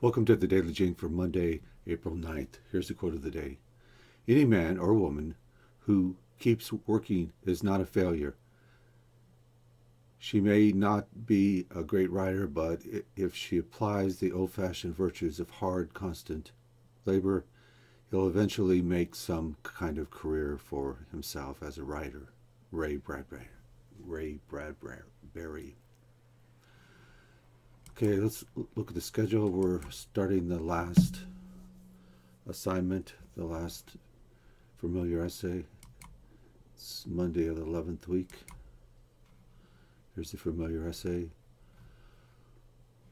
Welcome to the Daily Jing for Monday, April 9th. Here's the quote of the day. Any man or woman who keeps working is not a failure. She may not be a great writer, but if she applies the old-fashioned virtues of hard, constant labor, he'll eventually make some kind of career for himself as a writer. Ray Bradbury. Ray Bradbury. Okay, let's look at the schedule. We're starting the last assignment, the last familiar essay. It's Monday of the 11th week. Here's the familiar essay.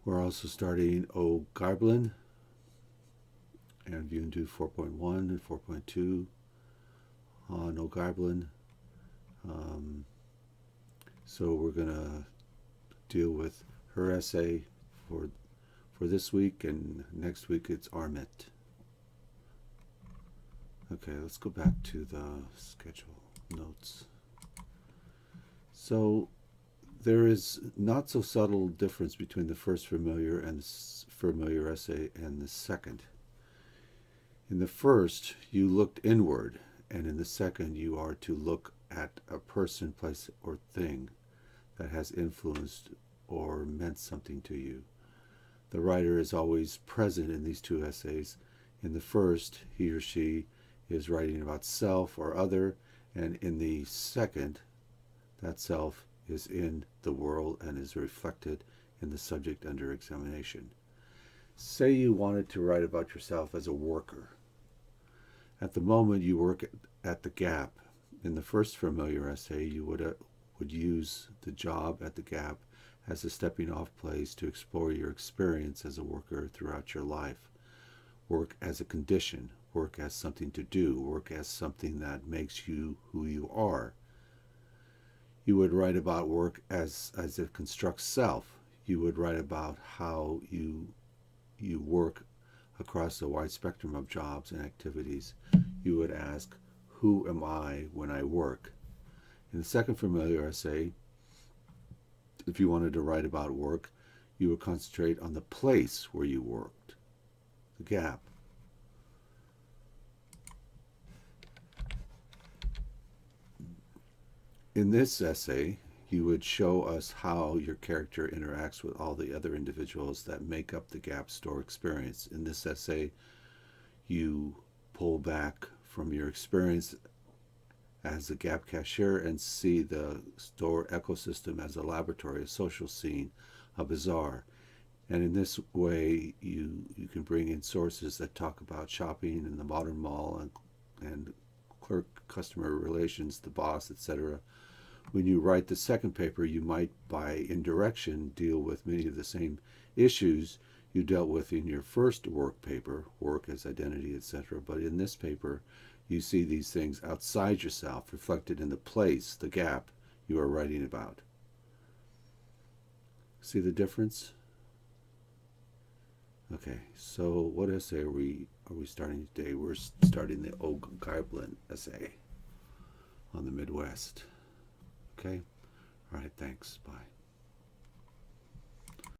We're also starting O Geiblin and you can do 4.1 and 4.2 on O Geiblin. So we're going to deal with her essay for this week, and next week it's Armit. Okay, let's go back to the schedule notes. So there is not so subtle difference between the first familiar and the familiar essay and the second. In the first, you looked inward, and in the second, you are to look at a person, place, or thing that has influenced or meant something to you. The writer is always present in these two essays. In the first, he or she is writing about self or other, and in the second, that self is in the world and is reflected in the subject under examination. Say you wanted to write about yourself as a worker. At the moment you work at the Gap. In the first familiar essay, you would use the job at the Gap as a stepping off place to explore your experience as a worker throughout your life. Work as a condition, work as something to do, work as something that makes you who you are. You would write about work as it constructs self. You would write about how you work across a wide spectrum of jobs and activities. You would ask, who am I when I work? In the second familiar essay, if you wanted to write about work, you would concentrate on the place where you worked, the Gap. In this essay, you would show us how your character interacts with all the other individuals that make up the Gap store experience. In this essay, you pull back from your experience as a Gap cashier and see the store ecosystem as a laboratory, a social scene, a bazaar. And in this way, you can bring in sources that talk about shopping in the modern mall and clerk customer relations, the boss, etc. When you write the second paper, you might, by indirection, deal with many of the same issues you dealt with in your first work paper, work as identity, etc. But in this paper, you see these things outside yourself, reflected in the place, the Gap, you are writing about. See the difference? Okay, so what essay are we starting today? We're starting the O Geiblin essay on the Midwest. Okay? All right, thanks. Bye.